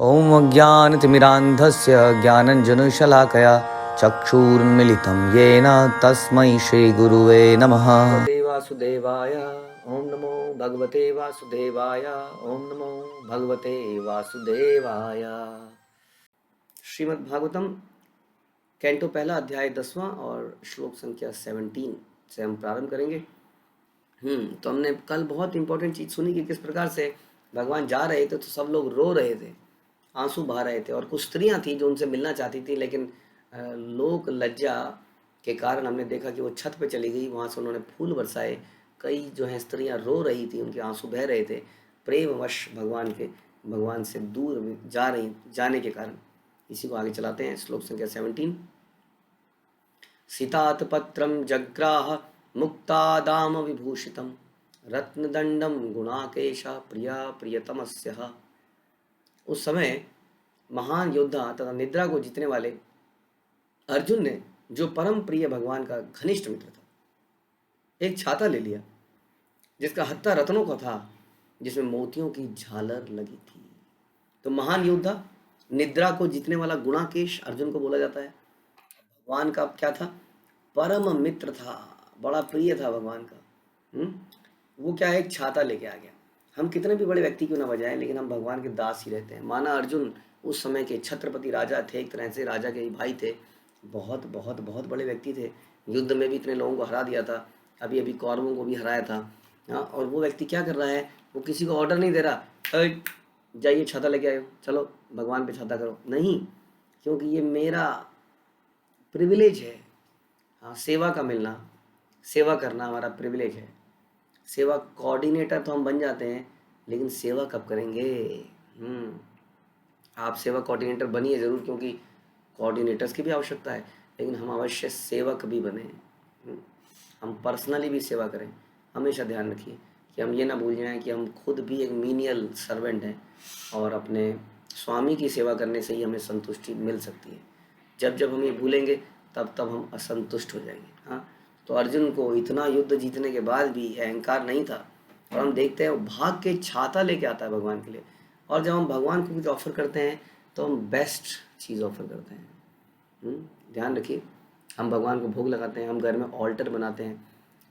ॐ अज्ञानतिमिरान्धस्य ज्ञानञ्जनशलाकया चक्षुरुन्मिलितं येन तस्मै श्रीगुरुवे नमः। वासुदेवाय ॐ नमो भगवते वासुदेवाय ॐ नमो भगवते वासुदेवाय। श्रीमद् भागवतम कैंटो पहला अध्याय 10वां और श्लोक संख्या 17 से हम प्रारंभ करेंगे। तो हमने कल बहुत इंपॉर्टेंट चीज़ सुनी कि किस प्रकार से भगवान जा रहे थे तो सब लोग रो रहे थे, आंसू बहा रहे थे, और कुछ स्त्रियां थी जो उनसे मिलना चाहती थी, लेकिन लोक लज्जा के कारण हमने देखा कि वो छत पे चली गई, वहाँ से उन्होंने फूल बरसाए। कई जो है स्त्रियां रो रही थी, उनके आंसू बह रहे थे प्रेमवश भगवान से दूर जाने के कारण। इसी को आगे चलाते हैं। श्लोक संख्या 17। सीतात पत्रम जग्राह मुक्तादाम विभूषितम रत्नदंडम गुणाकेशा प्रिया प्रियतमस्यः। उस समय महान योद्धा तथा निद्रा को जीतने वाले अर्जुन ने, जो परम प्रिय भगवान का घनिष्ठ मित्र था, एक छाता ले लिया जिसका हत्था रत्नों का था, जिसमें मोतियों की झालर लगी थी। तो महान योद्धा, निद्रा को जीतने वाला गुणाकेश अर्जुन को बोला जाता है। भगवान का क्या था? परम मित्र था, बड़ा प्रिय था भगवान का। वो क्या है, एक छाता लेके आ गया। हम कितने भी बड़े व्यक्ति क्यों ना बजाएं, लेकिन हम भगवान के दास ही रहते हैं। माना अर्जुन उस समय के छत्रपति राजा थे, एक तरह से राजा के ही भाई थे, बहुत बहुत बहुत बड़े व्यक्ति थे। युद्ध में भी इतने लोगों को हरा दिया था, अभी अभी कौरवों को भी हराया था। और वो व्यक्ति क्या कर रहा है, वो किसी को ऑर्डर नहीं दे रहा, जाइए छाता लेके आयो, चलो भगवान पे छाता करो, नहीं, क्योंकि ये मेरा प्रिविलेज है। हाँ, सेवा का मिलना, सेवा करना हमारा प्रिविलेज है। सेवा कोऑर्डिनेटर तो हम बन जाते हैं, लेकिन सेवा कब करेंगे? आप सेवा कोऑर्डिनेटर बनिए ज़रूर, क्योंकि कोऑर्डिनेटर्स की भी आवश्यकता है, लेकिन हम अवश्य सेवक भी बने। हम पर्सनली भी सेवा करें। हमेशा ध्यान रखिए कि हम ये ना भूल जाएं कि हम खुद भी एक मीनियल सर्वेंट हैं, और अपने स्वामी की सेवा करने से ही हमें संतुष्टि मिल सकती है। जब जब हम ये भूलेंगे तब तब हम असंतुष्ट हो जाएंगे। हाँ, तो अर्जुन को इतना युद्ध जीतने के बाद भी अहंकार नहीं था, और हम देखते हैं वो भाग के छाता लेके आता है भगवान के लिए। और जब हम भगवान को कुछ ऑफर करते हैं तो हम बेस्ट चीज़ ऑफर करते हैं। ध्यान रखिए, हम भगवान को भोग लगाते हैं, हम घर में ऑल्टर बनाते हैं।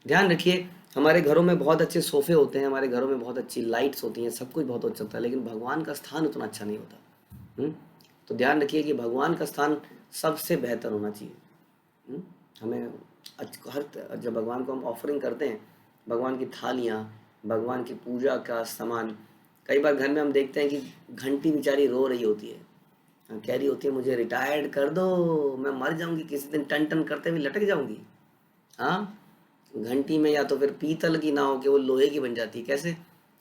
ध्यान रखिए, हमारे घरों में बहुत अच्छे सोफे होते हैं, हमारे घरों में बहुत अच्छी लाइट्स होती हैं, सब कुछ बहुत अच्छा होता है, लेकिन भगवान का स्थान उतना अच्छा नहीं होता। तो ध्यान रखिए कि भगवान का स्थान सबसे बेहतर होना चाहिए। हमें जब भगवान को हम ऑफरिंग करते हैं, भगवान की थालियाँ, भगवान की पूजा का सामान, कई बार घर में हम देखते हैं कि घंटी बेचारी रो रही होती है, कह रही होती है मुझे रिटायर्ड कर दो, मैं मर जाऊंगी किसी दिन, टन टन करते हुए लटक जाऊंगी। हाँ, घंटी में या तो फिर पीतल की ना हो कि वो लोहे की बन जाती है। कैसे?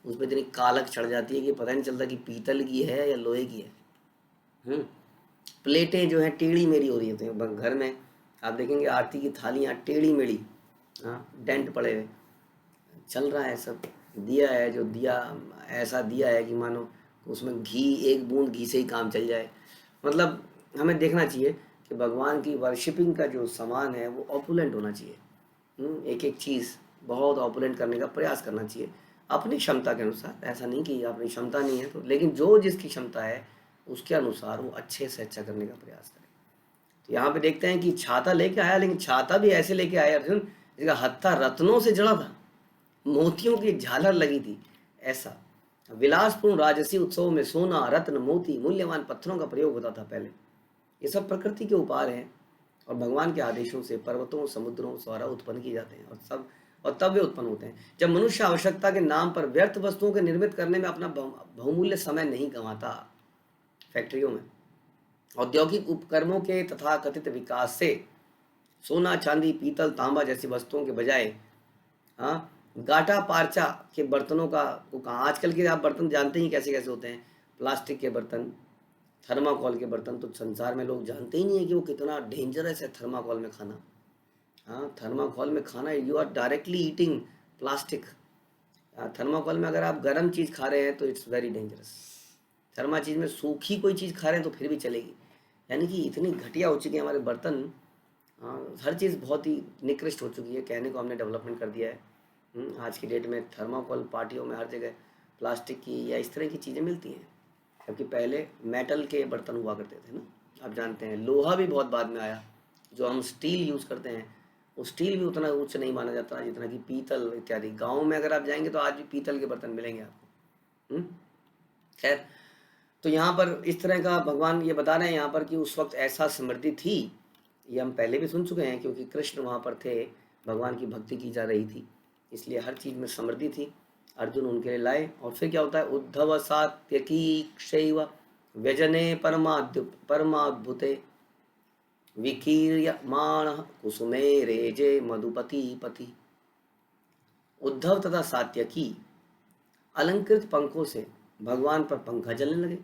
उसमें इतनी कालक चढ़ जाती है कि पता नहीं चलता कि पीतल की है या लोहे की है। प्लेटें जो है टेढ़ी मेढ़ी हो रही होती हैं घर में, आप देखेंगे आरती की थालियाँ टेढ़ी मेढ़ी, डेंट पड़े हुए, चल रहा है सब। दिया है, जो दिया ऐसा दिया है कि मानो उसमें घी, एक बूंद घी से ही काम चल जाए। मतलब हमें देखना चाहिए कि भगवान की वर्शिपिंग का जो सामान है वो ऑपुलेंट होना चाहिए। एक एक चीज़ बहुत ऑपुलेंट करने का प्रयास करना चाहिए अपनी क्षमता के अनुसार। ऐसा नहीं कि अपनी क्षमता नहीं है तो, लेकिन जो जिसकी क्षमता है उसके अनुसार वो अच्छे से अच्छा करने का प्रयास करें। तो यहाँ पे देखते हैं कि छाता लेके आया, लेकिन छाता भी ऐसे लेके आया अर्जुन जिसका हत्था रत्नों से जड़ा था, मोतियों की झालर लगी थी। ऐसा विलासपूर्ण राजसी उत्सव में सोना, रत्न, मोती, मूल्यवान पत्थरों का प्रयोग होता था पहले। ये सब प्रकृति के उपहार हैं, और भगवान के आदेशों से पर्वतों, समुद्रों द्वारा उत्पन्न किए जाते हैं, और तब वे उत्पन्न होते हैं जब मनुष्य आवश्यकता के नाम पर व्यर्थ वस्तुओं के निर्मित करने में अपना बहुमूल्य समय नहीं गंवाता। फैक्ट्रियों में औद्योगिक उपकरणों के तथा कथित विकास से सोना, चांदी, पीतल, तांबा जैसी वस्तुओं के बजाय गाटा पारचा के बर्तनों का वो कहाँ। आजकल के आप बर्तन जानते ही कैसे कैसे होते हैं, प्लास्टिक के बर्तन, थर्माकोल के बर्तन। तो संसार में लोग जानते ही नहीं है कि वो कितना डेंजरस है थर्माकोल में खाना। थर्माकोल में खाना, you are directly eating plastic. Thermocol में अगर आप गर्म चीज़ खा रहे हैं तो इट्स वेरी डेंजरस। थर्मा चीज़ में सूखी कोई चीज़ खा रहे हैं तो फिर भी चलेगी। यानी कि इतनी घटिया हो चुकी है हमारे बर्तन। हर चीज़ बहुत ही निकृष्ट हो चुकी है, कहने को हमने डेवलपमेंट कर दिया है। आज की डेट में थर्माकोल पार्टियों में हर जगह प्लास्टिक की या इस तरह की चीज़ें मिलती हैं। जबकि पहले मेटल के बर्तन हुआ करते थे ना, आप जानते हैं। लोहा भी बहुत बाद में आया, जो हम स्टील यूज़ करते हैं वो स्टील भी उतना उच्च नहीं माना जाता जितना कि पीतल इत्यादि। गाँव में अगर आप जाएंगे तो आज भी पीतल के बर्तन मिलेंगे आपको। खैर, तो यहाँ पर इस तरह का भगवान ये बता रहे हैं यहाँ पर कि उस वक्त ऐसा समृद्धि थी, ये हम पहले भी सुन चुके हैं, क्योंकि कृष्ण वहाँ पर थे, भगवान की भक्ति की जा रही थी, इसलिए हर चीज़ में समृद्धि थी। अर्जुन उनके लिए लाए। और फिर क्या होता है, उद्धव सात्यकी क्षैव व्यजने परमाद्भुते विकीर्यमाण कुसुमे रेजे मधुपति पति। उद्धव तथा सात्यकी अलंकृत पंखों से भगवान पर पंखा जलने लगे,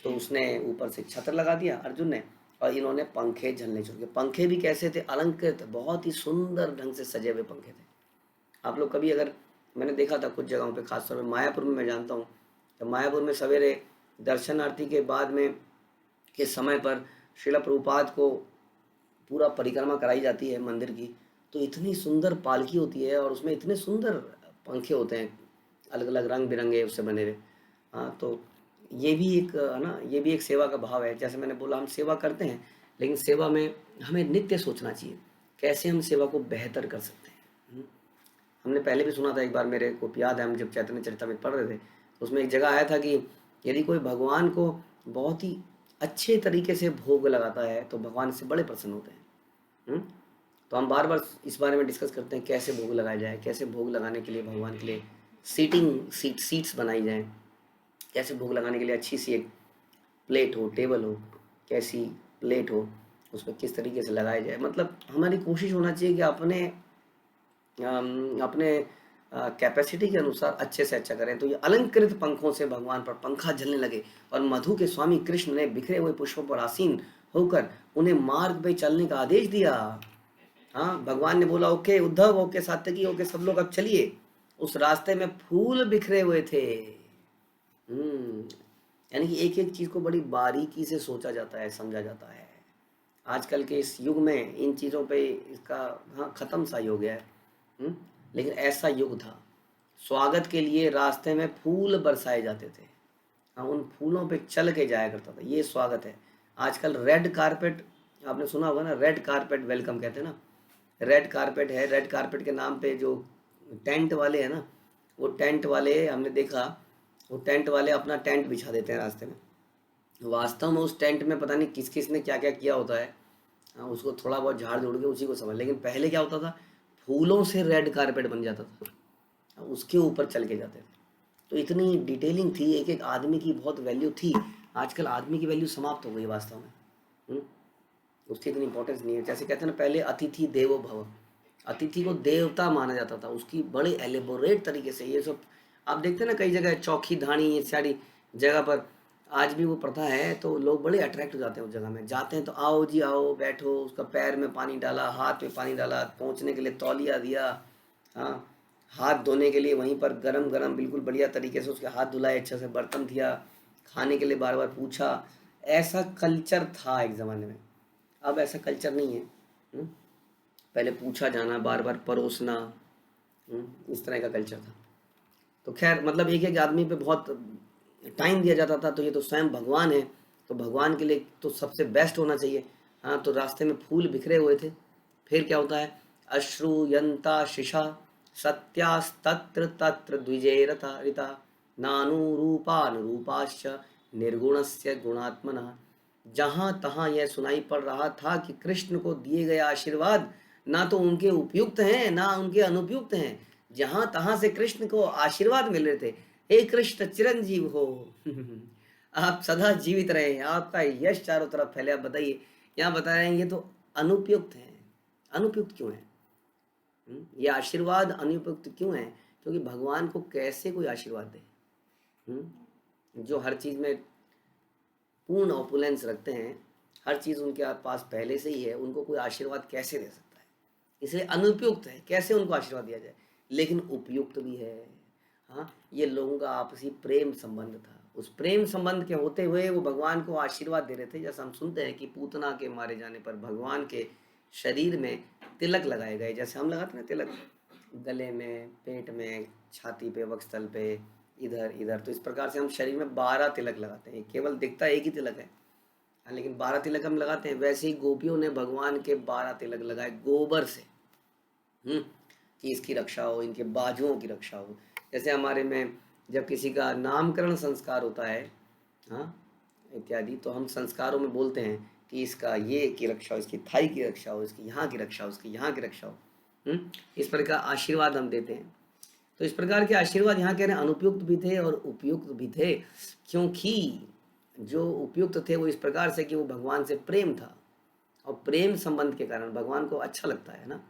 तो उसने ऊपर से छत्र लगा दिया अर्जुन ने, और इन्होंने पंखे झलने शुरू किए। पंखे भी कैसे थे, अलंकृत, बहुत ही सुंदर ढंग से सजे हुए पंखे थे। आप लोग कभी, अगर मैंने देखा था कुछ जगहों पे, खासतौर पर मायापुर में मैं जानता हूँ, तो मायापुर में सवेरे दर्शनार्थी के बाद में के समय पर श्रीला प्रभुपाद को पूरा परिक्रमा कराई जाती है मंदिर की, तो इतनी सुंदर पालकी होती है और उसमें इतने सुंदर पंखे होते हैं, अलग अलग रंग बिरंगे उससे बने हुए। हाँ, तो ये भी एक है ना, ये भी एक सेवा का भाव है। जैसे मैंने बोला, हम सेवा करते हैं, लेकिन सेवा में हमें नित्य सोचना चाहिए कैसे हम सेवा को बेहतर कर सकते हैं। हमने पहले भी सुना था, एक बार मेरे को याद है, हम जब चैतन्य चरितामृत पढ़ रहे थे, तो उसमें एक जगह आया था कि यदि कोई भगवान को बहुत ही अच्छे तरीके से भोग लगाता है तो भगवान इससे बड़े प्रसन्न होते हैं। तो हम बार बार इस बारे में डिस्कस करते हैं कैसे भोग लगाया जाए, कैसे भोग लगाने के लिए भगवान के लिए सीट्स बनाई जाएं, कैसे भोग लगाने के लिए अच्छी सी एक प्लेट हो, टेबल हो, कैसी प्लेट हो, उसमें किस तरीके से लगाया जाए। मतलब हमारी कोशिश होना चाहिए कि अपने कैपेसिटी के अनुसार अच्छे से अच्छा करें। तो ये अलंकृत पंखों से भगवान पर पंखा झलने लगे, और मधु के स्वामी कृष्ण ने बिखरे हुए पुष्पों पर आसीन होकर उन्हें मार्ग पे चलने का आदेश दिया। हाँ, भगवान ने बोला, okay Uddhav, okay Satyaki, okay सब लोग अब चलिए। उस रास्ते में फूल बिखरे हुए थे। यानी कि एक एक चीज को बड़ी बारीकी से सोचा जाता है, समझा जाता है। आजकल के इस युग में इन चीज़ों पे इसका, हाँ, ख़त्म सा ही हो गया है। लेकिन ऐसा युग था, स्वागत के लिए रास्ते में फूल बरसाए जाते थे। हाँ, उन फूलों पे चल के जाया करता था, ये स्वागत है। आजकल रेड कारपेट, आपने सुना होगा ना, रेड कारपेट वेलकम कहते हैं ना। रेड कारपेट है, रेड कारपेट के नाम पे जो टेंट वाले हैं ना, वो टेंट वाले हमने देखा, वो टेंट वाले अपना टेंट बिछा देते हैं रास्ते में। वास्तव में उस टेंट में पता नहीं किस किस ने क्या क्या किया होता है। हाँ, उसको थोड़ा बहुत झाड़ झूड़ के उसी को समझ। लेकिन पहले क्या होता था, फूलों से रेड कारपेट बन जाता था, उसके ऊपर चल के जाते थे। तो इतनी डिटेलिंग थी, एक एक आदमी की बहुत वैल्यू थी। आजकल आदमी की वैल्यू समाप्त हो गई वास्तव में। उसकी इतनी इंपॉर्टेंस नहीं है। जैसे कहते हैं ना, पहले अतिथि देवो भव, अतिथि को देवता माना जाता था, उसकी बड़े एलेबोरेट तरीके से ये सब आप देखते हैं ना, कई जगह चौकी धानी ये सारी जगह पर आज भी वो प्रथा है, तो लोग बड़े अट्रैक्ट हो जाते हैं उस जगह में। जाते हैं तो आओ जी आओ, बैठो, उसका पैर में पानी डाला, हाथ में पानी डाला, पहुँचने के लिए तौलिया दिया, हाँ, हाथ धोने के लिए वहीं पर गरम गरम बिल्कुल बढ़िया तरीके से उसके हाथ धुलाए, अच्छे से बर्तन दिया, खाने के लिए बार बार पूछा। ऐसा कल्चर था एक ज़माने में, अब ऐसा कल्चर नहीं है। पहले पूछा जाना, बार बार परोसना, इस तरह का कल्चर था। तो खैर, मतलब एक एक आदमी पे बहुत टाइम दिया जाता था। तो ये तो स्वयं भगवान है, तो भगवान के लिए तो सबसे बेस्ट होना चाहिए। हाँ, तो रास्ते में फूल बिखरे हुए थे। फिर क्या होता है, अश्रुयंता शिशा सत्यास्तत्र तत्र द्विजेरता ऋता नानुरूपानुरूपाश्च निर्गुणस्य गुणात्मनः। जहाँ तहाँ यह सुनाई पड़ रहा था कि कृष्ण को दिए गए आशीर्वाद ना तो उनके उपयुक्त हैं ना उनके अनुपयुक्त हैं। जहाँ तहाँ से कृष्ण को आशीर्वाद मिल रहे थे, हे कृष्ण चिरंजीव हो, आप सदा जीवित रहे, आपका यश चारों तरफ फैले। आप बताइए, यहाँ बता रहे हैं ये तो अनुपयुक्त हैं। अनुपयुक्त क्यों है? ये आशीर्वाद अनुपयुक्त क्यों है? क्योंकि भगवान को कैसे कोई आशीर्वाद दे, जो हर चीज़ में पूर्ण ऑपुलेंस रखते हैं, हर चीज़ उनके पास पहले से ही है, उनको कोई आशीर्वाद कैसे दे सकता है? इसलिए अनुपयुक्त है, कैसे उनको आशीर्वाद दिया जाए। लेकिन उपयुक्त भी है। हाँ, ये लोगों का आपसी प्रेम संबंध था। उस प्रेम संबंध के होते हुए वो भगवान को आशीर्वाद दे रहे थे। जैसा हम सुनते हैं कि पूतना के मारे जाने पर भगवान के शरीर में तिलक लगाए गए, जैसे हम लगाते हैं ना तिलक, गले में, पेट में, छाती पे, वक्षस्थल पे, इधर इधर। तो इस प्रकार से हम शरीर में 12 तिलक लगाते हैं। केवल दिखता एक ही तिलक है, हाँ, लेकिन 12 तिलक हम लगाते हैं। वैसे ही गोपियों ने भगवान के 12 तिलक लगाए गोबर से, कि इसकी रक्षा हो, इनके बाजुओं की रक्षा हो। जैसे हमारे में जब किसी का नामकरण संस्कार होता है, हाँ, इत्यादि, तो हम संस्कारों में बोलते हैं कि इसका ये की रक्षा हो, इसकी थाई की रक्षा हो, इसकी यहाँ की रक्षा हो, इसकी यहाँ की रक्षा हो। इस प्रकार आशीर्वाद हम देते हैं। तो इस प्रकार के आशीर्वाद यहाँ कह रहे हैं अनुपयुक्त भी थे और उपयुक्त भी थे, क्योंकि जो उपयुक्त थे वो इस प्रकार से कि वो भगवान से प्रेम था, और प्रेम संबंध के कारण भगवान को अच्छा लगता है ना।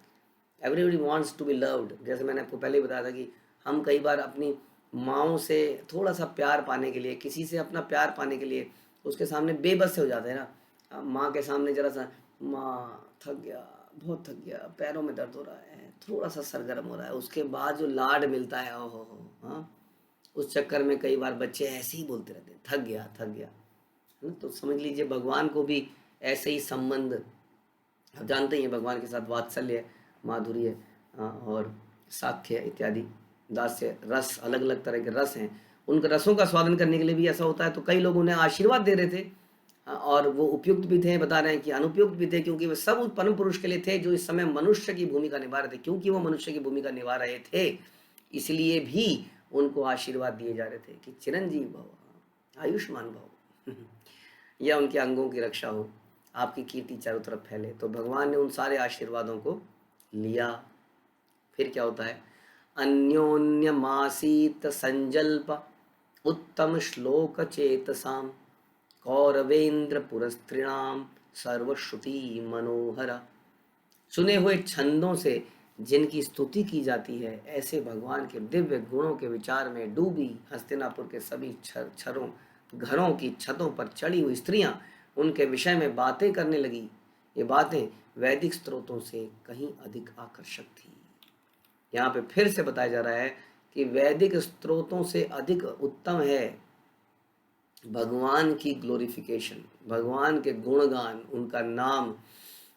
Everybody wants to be loved. जैसे मैंने आपको पहले ही बताया था कि हम कई बार अपनी माँओं से थोड़ा सा प्यार पाने के लिए, किसी से अपना प्यार पाने के लिए उसके सामने बेबस से हो जाते हैं ना। माँ के सामने जरा सा, माँ थक गया, बहुत थक गया, पैरों में दर्द हो रहा है, थोड़ा सा सरगर्म हो रहा है, उसके बाद जो लाड मिलता है, ओहो हो, हाँ, उस चक्कर में कई बार बच्चे ऐसे ही बोलते रहते हैं, थक गया थक गया, है ना। तो समझ लीजिए भगवान को भी ऐसे ही संबंध, आप जानते ही हैं भगवान के साथ वात्सल्य, माधुर्य, और साख्य इत्यादि, दास्य, रस, अलग अलग तरह के रस हैं। उन रसों का स्वादन करने के लिए भी ऐसा होता है। तो कई लोग उन्हें आशीर्वाद दे रहे थे, और वो उपयुक्त भी थे, बता रहे हैं कि अनुपयुक्त भी थे, क्योंकि वे सब उस परम पुरुष के लिए थे जो इस समय मनुष्य की भूमिका निभा रहे थे। क्योंकि वो मनुष्य की भूमिका निभा रहे थे, इसलिए भी उनको आशीर्वाद दिए जा रहे थे कि चिरंजीव भव, आयुष्मान भव, या उनके अंगों की रक्षा हो, आपकी कीर्ति चारों तरफ फैले। तो भगवान ने उन सारे आशीर्वादों को लिया। फिर क्या होता है, अन्योन्यमासीत संजल्प उत्तम श्लोक चेतसाम कौरवेंद्र पुरस्त्रिणाम सर्वश्रुति मनोहरा। चुने हुए छंदों से जिनकी स्तुति की जाती है, ऐसे भगवान के दिव्य गुणों के विचार में डूबी हस्तिनापुर के सभी छरों घरों की छतों पर चढ़ी हुई स्त्रियां उनके विषय में बातें करने लगी। ये बातें वैदिक स्रोतों से कहीं अधिक आकर्षक थी। यहाँ पे फिर से बताया जा रहा है कि वैदिक स्रोतों से अधिक उत्तम है भगवान की ग्लोरिफिकेशन, भगवान के गुणगान, उनका नाम।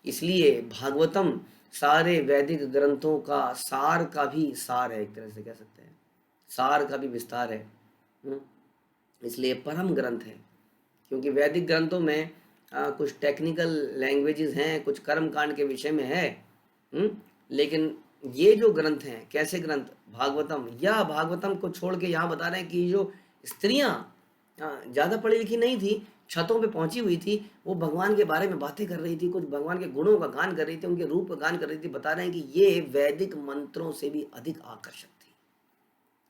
इसलिए भागवतम सारे वैदिक ग्रंथों का सार का भी सार है, एक तरह से कह सकते हैं, सार का भी विस्तार है। इसलिए परम ग्रंथ है, क्योंकि वैदिक ग्रंथों में कुछ टेक्निकल लैंग्वेजेस हैं, कुछ कर्म कांड के विषय में है, लेकिन ये जो ग्रंथ हैं, कैसे ग्रंथ, भागवतम, या भागवतम को छोड़ के यहाँ बता रहे हैं कि जो स्त्रियाँ ज़्यादा पढ़ी लिखी नहीं थी, छतों पे पहुंची हुई थी, वो भगवान के बारे में बातें कर रही थी, कुछ भगवान के गुणों का गान कर रही थी, उनके रूप का गान कर रही थी। बता रहे हैं कि ये वैदिक मंत्रों से भी अधिक आकर्षक थी।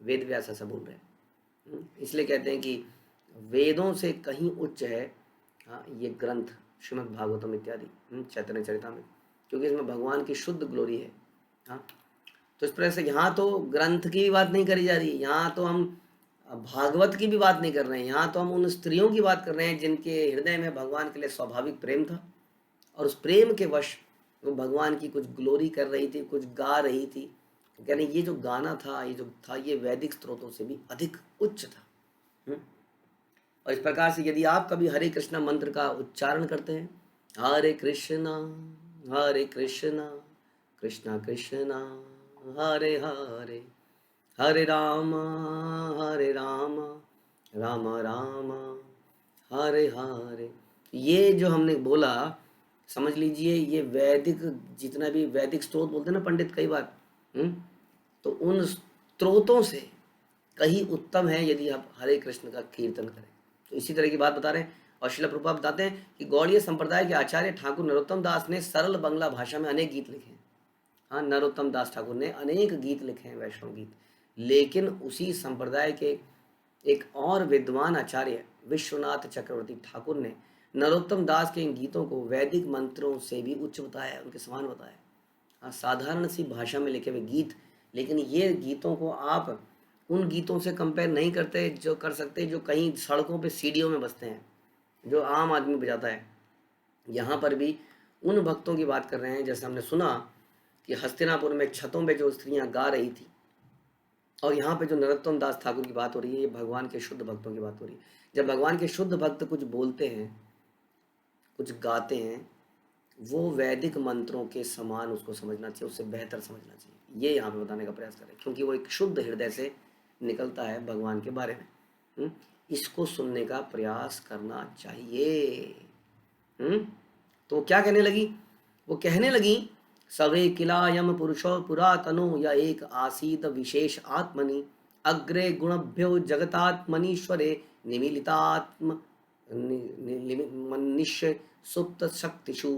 वेद व्यास ऐसा बोल रहे हैं। इसलिए कहते हैं कि वेदों से कहीं उच्च है ये ग्रंथ श्रीमद् भागवतम इत्यादि चैतन्य चरितामृत, क्योंकि इसमें भगवान की शुद्ध ग्लोरी है। हाँ, तो इस तरह से यहाँ तो ग्रंथ की भी बात नहीं करी जा रही, यहाँ तो हम भागवत की भी बात नहीं कर रहे हैं, यहाँ तो हम उन स्त्रियों की बात कर रहे हैं जिनके हृदय में भगवान के लिए स्वाभाविक प्रेम था, और उस प्रेम के वश वो भगवान की कुछ ग्लोरी कर रही थी, कुछ गा रही थी। कह रहे ये जो गाना था, ये जो था, ये वैदिक स्रोतों से भी अधिक उच्च था। और इस प्रकार से यदि आप कभी हरे कृष्णा मंत्र का उच्चारण करते हैं, हरे कृष्णा कृष्णा कृष्णा हरे हरे, हरे राम राम राम हरे हरे, ये जो हमने बोला, समझ लीजिए ये वैदिक, जितना भी वैदिक स्त्रोत बोलते हैं ना पंडित कई बार, तो उन स्त्रोतों से कहीं उत्तम है यदि आप हरे कृष्ण का कीर्तन करें। तो इसी तरह की बात बता रहे हैं। और श्रील प्रभुपाद बताते हैं कि गौड़ीय संप्रदाय के आचार्य ठाकुर नरोत्तम दास ने सरल बंगला भाषा में अनेक गीत लिखे हैं। हाँ, नरोत्तम दास ठाकुर ने अनेक गीत लिखे हैं, वैष्णव गीत। लेकिन उसी संप्रदाय के एक और विद्वान आचार्य विश्वनाथ चक्रवर्ती ठाकुर ने नरोत्तम दास के इन गीतों को वैदिक मंत्रों से भी उच्च बताया, उनके समान बताया। हाँ, साधारण सी भाषा में लिखे हुए गीत, लेकिन ये गीतों को आप उन गीतों से कंपेयर नहीं करते जो कर सकते जो कहीं सड़कों पे सीडीओ में बजते हैं, जो आम आदमी बजाता है। यहाँ पर भी उन भक्तों की बात कर रहे हैं, जैसे हमने सुना कि हस्तिनापुर में छतों पे जो स्त्रियां गा रही थी, और यहाँ पे जो नरोत्तम दास ठाकुर की बात हो रही है, ये भगवान के शुद्ध भक्तों की बात हो रही है। जब भगवान के शुद्ध भक्त कुछ बोलते हैं, कुछ गाते हैं, वो वैदिक मंत्रों के समान उसको समझना चाहिए, उससे बेहतर समझना चाहिए। ये यहाँ पे बताने का प्रयास करें, क्योंकि वो एक शुद्ध हृदय से निकलता है भगवान के बारे में। इसको सुनने का प्रयास करना चाहिए। तो क्या कहने लगी? वो कहने लगी सवे किलायम पुरुषो पुरातनो या एक आसीत विशेष आत्मनि अग्रे गुणभ्यो जगतात्मनीश्वरे निमिलितात्म मनुष्य सुप्त शक्तिषु।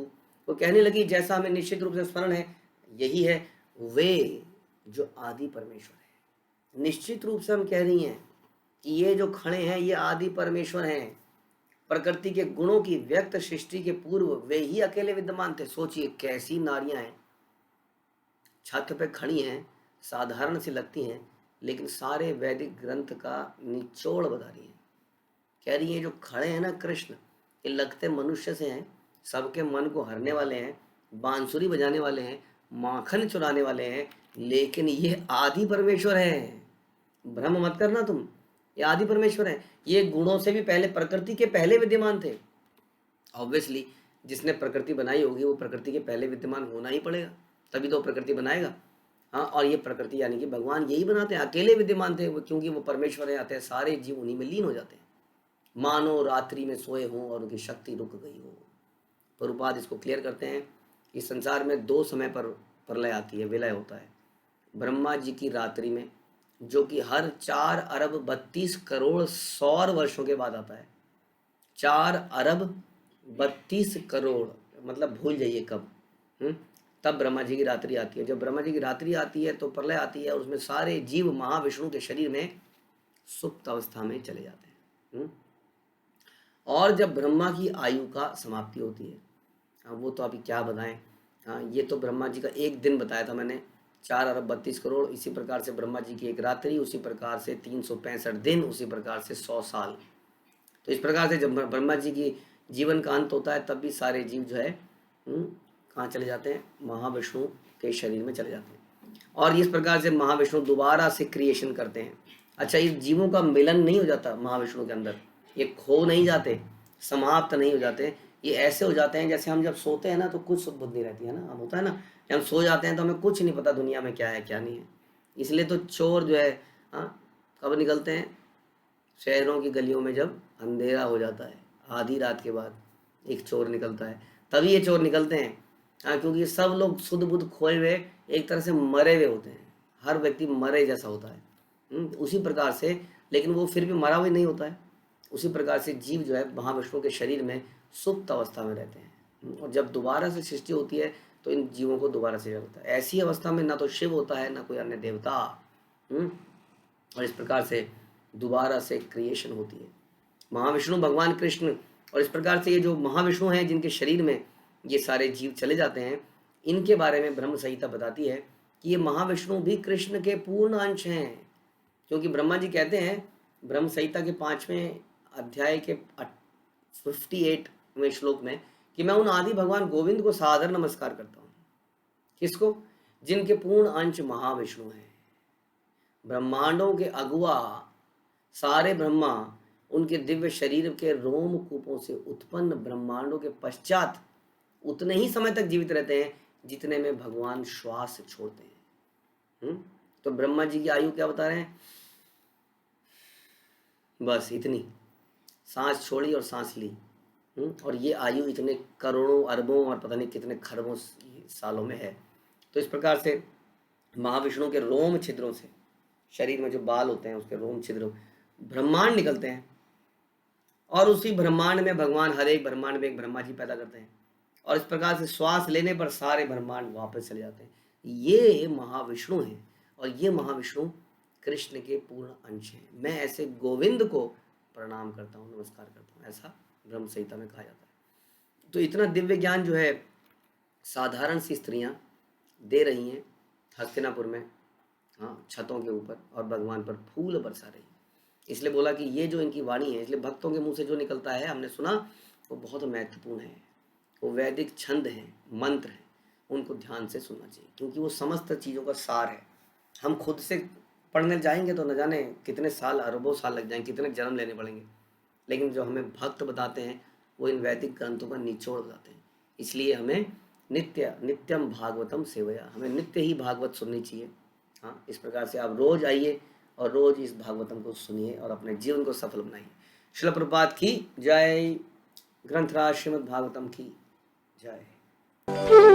वो कहने लगी जैसा हमें निश्चित रूप से स्मरण है, यही है वे जो आदि परमेश्वर है। निश्चित रूप से हम कह रही हैं कि ये जो खड़े हैं ये आदि परमेश्वर हैं। प्रकृति के गुणों की व्यक्त सृष्टि के पूर्व वे ही अकेले विद्यमान थे। सोचिए कैसी नारियां हैं, छत पे खड़ी हैं, साधारण सी लगती हैं, लेकिन सारे वैदिक ग्रंथ का निचोड़ बता रही हैं। कह रही है जो खड़े हैं ना कृष्ण, ये लगते मनुष्य से हैं, सबके मन को हरने वाले हैं, बांसुरी बजाने वाले हैं, माखन चुराने वाले हैं, लेकिन ये आदि परमेश्वर हैं। भ्रम मत करना तुम, ये आदि परमेश्वर हैं। ये गुणों से भी पहले, प्रकृति के पहले विद्यमान थे। ऑब्वियसली जिसने प्रकृति बनाई होगी वो प्रकृति के पहले विद्यमान होना ही पड़ेगा, तभी तो प्रकृति बनाएगा। हाँ, और ये प्रकृति यानी कि भगवान यही बनाते हैं, अकेले विद्यमान थे क्योंकि वो परमेश्वर है। आते हैं सारे जीव उन्हीं में लीन हो जाते हैं, मानो रात्रि में सोए हों और उनकी शक्ति रुक गई हो। प्रभुपाद इसको क्लियर करते हैं कि संसार में 2 समय पर प्रलय आती है, विलय होता है। ब्रह्मा जी की रात्रि में, जो कि हर 4 अरब 32 करोड़ सौर वर्षों के बाद आता है। 4 अरब 32 करोड़, मतलब भूल जाइए कब। तब ब्रह्मा जी की रात्रि आती है। जब ब्रह्मा जी की रात्रि आती है तो प्रलय आती है और उसमें सारे जीव महाविष्णु के शरीर में सुप्त अवस्था में चले जाते हैं। और जब ब्रह्मा की आयु का समाप्ति होती है, वो तो अभी क्या बताएं। ये तो ब्रह्मा जी का एक दिन बताया था मैंने, 4 अरब 32 करोड़। इसी प्रकार से ब्रह्मा जी की एक रात्रि, उसी प्रकार से 365 दिन, उसी प्रकार से 100 साल। तो इस प्रकार से जब ब्रह्मा जी की जीवन का अंत होता है तब भी सारे जीव जो है कहाँ चले जाते हैं? महाविष्णु के शरीर में चले जाते हैं। और इस प्रकार से महाविष्णु दोबारा से क्रिएशन करते हैं। अच्छा, इस जीवों का मिलन नहीं हो जाता महाविष्णु के अंदर, ये खो नहीं जाते, समाप्त नहीं हो जाते। ये ऐसे हो जाते हैं जैसे हम जब सोते हैं ना तो कुछ सुध बुद्धि रहती है ना, हम होता है ना, जब हम सो जाते हैं तो हमें कुछ नहीं पता दुनिया में क्या है क्या नहीं है। इसलिए तो चोर जो है कब निकलते हैं? शहरों की गलियों में जब अंधेरा हो जाता है, आधी रात के बाद एक चोर निकलता है, तभी ये चोर निकलते हैं। क्योंकि सब लोग शुद्ध बुद्ध खोए हुए एक तरह से मरे हुए होते हैं, हर व्यक्ति मरे जैसा होता है। उसी प्रकार से, लेकिन वो फिर भी मरा हुआ नहीं होता है। उसी प्रकार से जीव जो है महाविष्णु के शरीर में सुप्त अवस्था में रहते हैं, और जब दोबारा से सृष्टि होती है तो इन जीवों को दोबारा से होता है। ऐसी अवस्था में ना तो शिव होता है ना कोई अन्य देवता, और इस प्रकार से दोबारा से क्रिएशन होती है। महाविष्णु भगवान कृष्ण, और इस प्रकार से ये जो महाविष्णु हैं जिनके शरीर में ये सारे जीव चले जाते हैं, इनके बारे में ब्रह्म संहिता बताती है कि ये महाविष्णु भी कृष्ण के पूर्ण अंश हैं। क्योंकि ब्रह्मा जी कहते हैं ब्रह्म संहिता के 5वें अध्याय के 58वें श्लोक में कि मैं उन आदि भगवान गोविंद को सादर नमस्कार करता हूँ। किसको? जिनके पूर्ण अंश महाविष्णु हैं। ब्रह्मांडों के अगुआ सारे ब्रह्मा उनके दिव्य शरीर के रोम कूपों से उत्पन्न ब्रह्मांडों के पश्चात उतने ही समय तक जीवित रहते हैं जितने में भगवान श्वास छोड़ते हैं। तो ब्रह्मा जी की आयु क्या बता रहे हैं? बस इतनी, सांस छोड़ी और सांस ली। और ये आयु इतने करोड़ों अरबों और पता नहीं कितने खरबों सालों में है। तो इस प्रकार से महाविष्णु के रोम छिद्रों से, शरीर में जो बाल होते हैं उसके रोम छिद्रों ब्रह्मांड निकलते हैं, और उसी ब्रह्मांड में भगवान हर एक ब्रह्मांड में एक ब्रह्मा जी पैदा करते हैं, और इस प्रकार से श्वास लेने पर सारे ब्रह्मांड वापस चले जाते हैं। ये महाविष्णु हैं, और ये महाविष्णु कृष्ण के पूर्ण अंश हैं। मैं ऐसे गोविंद को प्रणाम करता हूँ, नमस्कार करता हूँ, ऐसा ब्रह्म संहिता में कहा जाता है। तो इतना दिव्य ज्ञान जो है साधारण सी स्त्रियां दे रही हैं हस्तिनापुर में, छतों के ऊपर, और भगवान पर फूल बरसा रही है। इसलिए बोला कि ये जो इनकी वाणी है, इसलिए भक्तों के मुंह से जो निकलता है हमने सुना वो बहुत महत्वपूर्ण है। वो वैदिक छंद हैं, मंत्र हैं, उनको ध्यान से सुनना चाहिए, क्योंकि वो समस्त चीज़ों का सार है। हम खुद से पढ़ने जाएंगे तो न जाने कितने साल, अरबों साल लग जाएंगे, कितने जन्म लेने पड़ेंगे, लेकिन जो हमें भक्त बताते हैं वो इन वैदिक ग्रंथों का निचोड़ बताते हैं। इसलिए हमें नित्यम भागवतम सेवया, हमें नित्य ही भागवत सुननी चाहिए। इस प्रकार से आप रोज आइए और रोज इस भागवतम को सुनिए और अपने जीवन को सफल बनाइए। श्रील प्रभुपाद की जय। ग्रंथराज श्रीमद् भागवतम की जय।